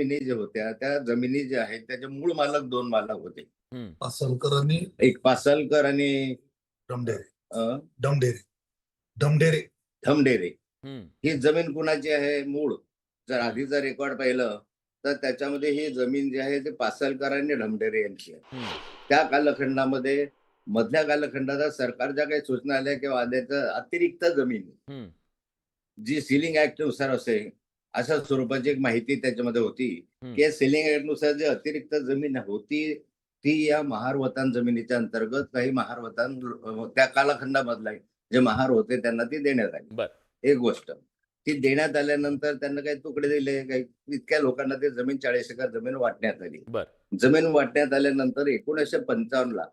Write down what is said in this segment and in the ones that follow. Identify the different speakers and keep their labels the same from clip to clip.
Speaker 1: जमिनी ज्या होत्या त्या जमिनी ज्या आहेत त्याचे मूळ मालक दोन मालक होते.
Speaker 2: पासलकर आणि
Speaker 1: एक पासलकर आणि
Speaker 2: डमढेरे
Speaker 1: अ,
Speaker 2: डमढेरे डमढेरे
Speaker 1: धमढेरे.
Speaker 3: हम्म.
Speaker 1: ही जमीन कुणाची आहे मूळ? जर आधीचं रेकॉर्ड पाहिलं तर त्याच्यामध्ये ही जमीन जी आहे ते पासलकर आणि ढमढेरे यांची आहे.
Speaker 3: हम्म.
Speaker 1: त्या कालखंडामध्ये मधल्या कालखंडात सरकारच्या काही सूचना आल्या किंवा आल्याचं अतिरिक्त जमीन
Speaker 3: हम्म.
Speaker 1: जी सिलिंग ऍक्ट नुसार असे अशा स्वरूपाची एक माहिती त्याच्यामध्ये होती
Speaker 3: हम्म.
Speaker 1: की सिलिंग ऍक्ट नुसार जी अतिरिक्त जमीन होती ती या महारवतान जमिनीच्या अंतर्गत काही महारवतान त्या कालखंडामधला जे महार होते त्यांना ती देण्यात आली.
Speaker 3: बर.
Speaker 1: एक गोष्ट ती देण्यात आल्यानंतर त्यांना काही तुकडे दिले, काही इतक्या लोकांना ते जमीन 40 एकर जमीन वाटण्यात आली.
Speaker 3: बर.
Speaker 1: जमीन वाटण्यात आल्यानंतर 1955 ला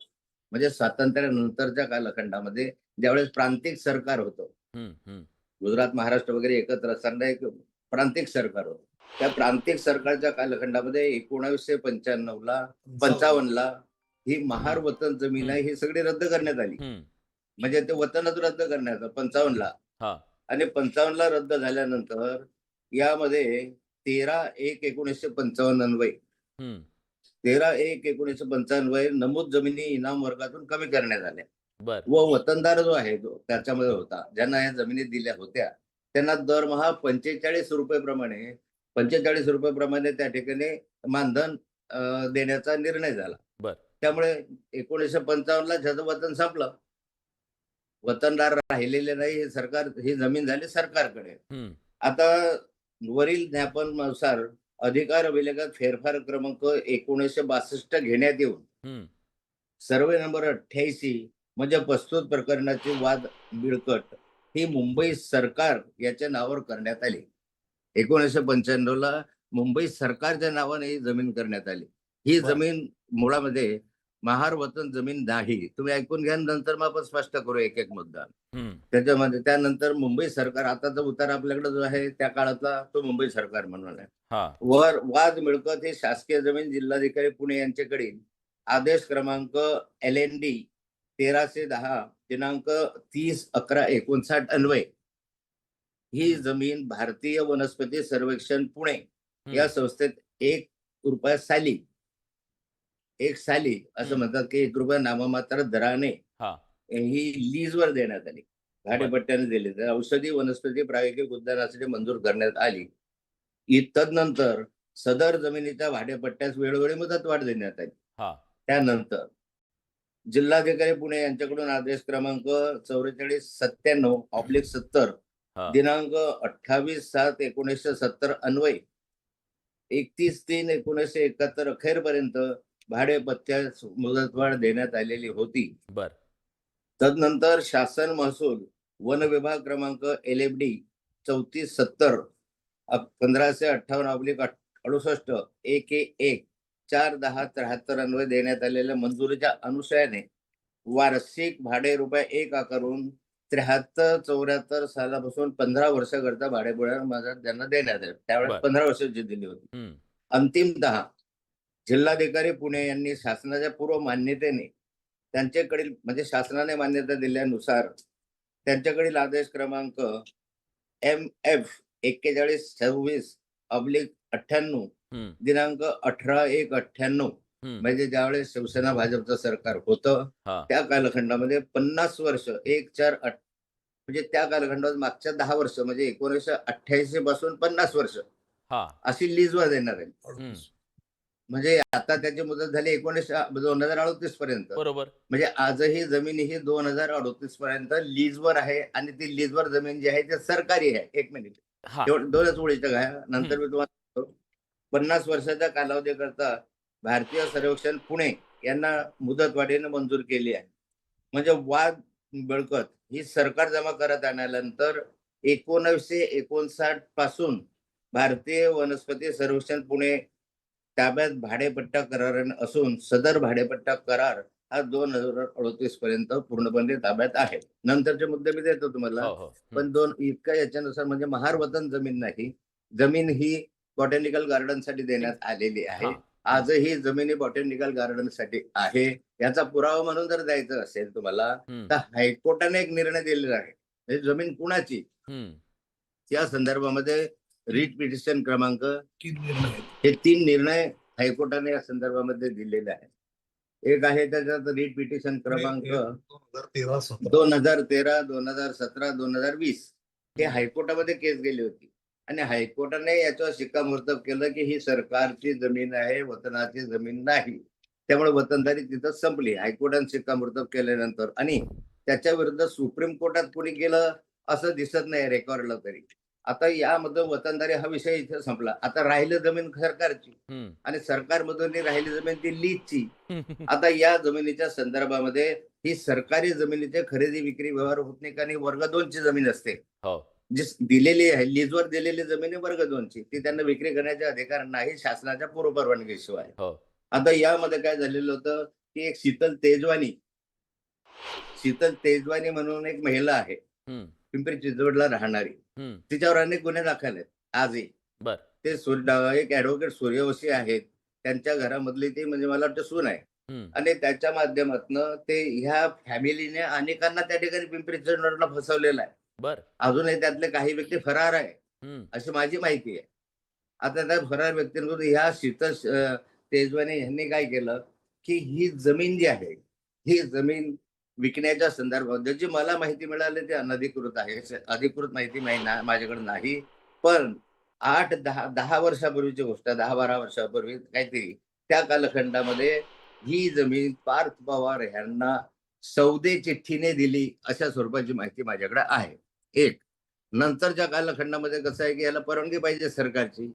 Speaker 1: म्हणजे स्वातंत्र्यानंतरच्या कालखंडामध्ये ज्यावेळेस प्रांतिक सरकार होतं,
Speaker 3: हम्म. हम्म.
Speaker 1: गुजरात महाराष्ट्र वगैरे एकत्र असताना एक प्रांतिक सरकार होतं. त्या प्रांतिक सरकारच्या कालखंडामध्ये 1955 ला ही महार वतन जमीन आहे ही सगळी रद्द करण्यात आली.
Speaker 3: हम्म.
Speaker 1: म्हणजे ते वतनच रद्द करण्यात आलं 55 ला.
Speaker 3: हा.
Speaker 1: आणि 55 ला रद्द झाल्यानंतर यामध्ये 13/1/1955 अन्वये
Speaker 3: हम्म.
Speaker 1: 13/1/1955 नमूद जमिनी इनाम वर्गातून कमी करण्यात आल्या
Speaker 3: बर.
Speaker 1: व वतनदार जो आहे जो त्याच्यामध्ये होता ज्यांना या जमिनी दिल्या होत्या त्यांना दरमहा 45 रुपये प्रमाणे त्या ठिकाणी मानधन देण्याचा निर्णय झाला.
Speaker 3: बर.
Speaker 1: त्यामुळे 1955 ला ज्याचं वतन संपलं, वतनदार राहिलेले नाही, हे सरकार ही जमीन झाली सरकारकडे.
Speaker 3: हम्म.
Speaker 1: आता वरील ज्ञापनानुसार अधिकार विलेखात फेरफार क्रमांक 1962 घेण्यात येऊन
Speaker 3: हम्म.
Speaker 1: सर्वे नंबर 88 म्हणजे प्रस्तुत प्रकरणाची वाद मिळकत ही मुंबई सरकार याच्या नावावर करण्यात आली. 1995 ला मुंबई सरकारच्या नावाने ही जमीन करण्यात आली. ही
Speaker 3: बर.
Speaker 1: जमीन मुळामध्ये महार वतन जमीन नाही. तुम्ही ऐकून घ्या, नंतर मग आपण स्पष्ट करू एक एक मुद्दा.
Speaker 3: हम्म.
Speaker 1: त्याच्यामध्ये त्यानंतर मुंबई सरकार आताचा उतार आपल्याकडे जो आहे त्या काळातला तो मुंबई सरकार म्हणून आहे.
Speaker 3: हा.
Speaker 1: वर वाद मिळकत ही शासकीय जमीन जिल्हाधिकारी पुणे यांच्याकडील आदेश क्रमांक LND 1310 दिनांक 30/11/59 अन्वये ही जमीन भारतीय वनस्पती सर्वेक्षण पुणे या संस्थेत एक साली असं म्हणतात की ₹1 नाममात्र दराने
Speaker 3: हा.
Speaker 1: ही लीजवर देण्यात आली, भाडेपट्ट्याने दिली. तर औषधी वनस्पती प्रायोगिक उद्यानासाठी मंजूर करण्यात आली. तदनंतर सदर जमिनीच्या भाडेपट्ट्यास वेळोवेळी मुदतवाढ देण्यात आली.
Speaker 3: हा.
Speaker 1: त्यानंतर जिल्हाधिकारी पुणे यांच्याकडून आदेश क्रमांक 4497/70
Speaker 3: हा.
Speaker 1: दिनांक 28/7/1970 अन्वये 31/3/1971 अखेरपर्यंत भाडेपट्ट्यास मुदतवाढ देण्यात आलेली होती.
Speaker 3: बर.
Speaker 1: तदनंतर शासन महसूल वन विभाग क्रमांक LFD 3470 1558/68 1 4/10/73 अन्वये देण्यात आलेल्या मंजुरीच्या अनुशयाने वार्षिक भाडे ₹1 आकारून 73-74 सालापासून 15 वर्षाकरता भाडेपुढे त्यांना देण्यात आले. त्यावेळेस
Speaker 3: बर.
Speaker 1: 15 वर्षाची दिली होती.
Speaker 3: हम्म.
Speaker 1: अंतिमतः जिल्हाधिकारी पुणे यांनी शासनाच्या पूर्व मान्यतेने त्यांच्याकडील म्हणजे शासनाने मान्यता दिल्यानुसार त्यांच्याकडील आदेश क्रमांक MF 4126/98
Speaker 3: हम्म.
Speaker 1: दिनांक 18/1/98
Speaker 3: हम्म.
Speaker 1: म्हणजे ज्यावेळेस शिवसेना भाजपचं सरकार होतं
Speaker 3: हा.
Speaker 1: त्या कालखंडामध्ये 50 वर्ष 1/4 म्हणजे त्या कालखंडात मागच्या 10 वर्ष म्हणजे 1988 पासून 50 वर्ष
Speaker 3: हा.
Speaker 1: अशी लीजवर देणार आहे.
Speaker 3: हम्म.
Speaker 1: म्हणजे आता त्याची मुदत झाली 2038 पर्यंत.
Speaker 3: बरोबर.
Speaker 1: म्हणजे आजही जमीन ही 2038 पर्यंत लीजवर आहे आणि ती लीजवर जमीन जी आहे ती सरकारी आहे. एक मिनिट,
Speaker 3: हा.
Speaker 1: दोनच ओळीचं काय नंतर मी तुम्हाला सांगतो. 50 वर्षाच्या कालावधीकरता भारतीय सर्वेक्षण पुणे यांना मुदतवाढीने मंजूर केली आहे. म्हणजे वाद मिळकत ही सरकार जमा करत आणल्यानंतर 1959 पासून भारतीय वनस्पती सर्वेक्षण पुणे ताब्यात भाडेपट्टा करार असून सदर भाडेपट्टा करार हा 2038 पर्यंत पूर्णपणे ताब्यात आहे. नंतरचे मुद्दे मी देतो तुम्हाला.
Speaker 3: हो, हो.
Speaker 1: पण इतका याच्यानुसार म्हणजे महार वतन जमीन नाही. जमीन ही बॉटॅनिकल गार्डन साठी देण्यात आलेली आहे.
Speaker 3: हा.
Speaker 1: आजही जमिनी बॉटॅनिकल गार्डन साठी आहे. याचा पुरावा म्हणून जर द्यायचं असेल तुम्हाला तर हायकोर्टाने एक निर्णय दिलेला आहे. ही जमीन कुणाची
Speaker 3: हम्म.
Speaker 1: या संदर्भामध्ये रिट पिटिशन क्रमांक
Speaker 2: की निर्णय आहेत.
Speaker 1: हे 3 निर्णय हायकोर्टाने या संदर्भामध्ये दिलेले आहेत. एक आहे त्याच्यात रिट पिटिशन क्रमांक
Speaker 2: 2013 17
Speaker 1: 2013, 2017, 2020 हे
Speaker 3: हम्म.
Speaker 1: हायकोर्टामध्ये केस गेली होती आणि हायकोर्टाने याच्यावर शिक्कामोर्तब केलं की ही सरकारची जमीन आहे, वतनाची जमीन नाही. त्यामुळे वतनदारी तिथं संपली. हायकोर्टाने शिक्कामोर्तब केल्यानंतर आणि त्याच्या विरुद्ध सुप्रीम कोर्टात कोणी गेलं असं दिसत नाही रेकॉर्डला तरी. आता यामध्ये वतनदारी हा विषय इथे संपला. आता राहिली जमीन सरकारची
Speaker 3: हम्म.
Speaker 1: आणि सरकारमधून राहिली जमीन ती लीजची. आता या जमिनीच्या संदर्भामध्ये ही सरकारी जमिनीचे खरेदी विक्री व्यवहार होत नाही, कारण वर्ग 2 ची जमीन असते.
Speaker 3: हो.
Speaker 1: जी दिलेली आहे, लीजवर दिलेली जमीन आहे वर्ग 2 ची, ती त्यांना विक्री करण्याचे अधिकार नाही शासनाच्या पूर्व परवानगीशिवाय.
Speaker 3: हो.
Speaker 1: आता यामध्ये काय झालेलं होतं की एक शीतल तेजवानी म्हणून एक महिला आहे,
Speaker 3: हम्म.
Speaker 1: पिंपरी चिंचवडला राहणारी.
Speaker 3: हम्म.
Speaker 1: तिच्यावर अनेक गुन्हे दाखल आहेत आजही.
Speaker 3: बर.
Speaker 1: ते एक ऍडव्होकेट सूर्यवंशी आहेत, त्यांच्या घरामधली ती म्हणजे मला वाटतं सून आहे
Speaker 3: हम्म.
Speaker 1: आणि त्याच्या माध्यमातनं ते ह्या फॅमिलीने अनेकांना त्या ठिकाणी पिंपरी चिंचवडला फसवलेलं आहे.
Speaker 3: बर.
Speaker 1: अजूनही त्यातले काही व्यक्ती फरार आहे
Speaker 3: हम्म.
Speaker 1: अशी माझी माहिती आहे. आता त्या फरार व्यक्तींकडून ह्या शीतल तेजवानी यांनी काय केलं की ही जमीन जी आहे ही जमीन विकण्याच्या संदर्भात ज्याची मला माहिती मिळाली ती अनधिकृत आहे. अधिकृत माहिती माझ्याकडे नाही. पण 8-10 वर्षापूर्वीची गोष्ट, 10-12 वर्षापूर्वी काहीतरी त्या कालखंडामध्ये ही जमीन पार्थ पवार यांना सौदे चिठ्ठीने दिली अशा स्वरूपाची माहिती माझ्याकडे आहे. एक नंतरच्या कालखंडामध्ये कसं आहे की याला परवानगी पाहिजे सरकारची.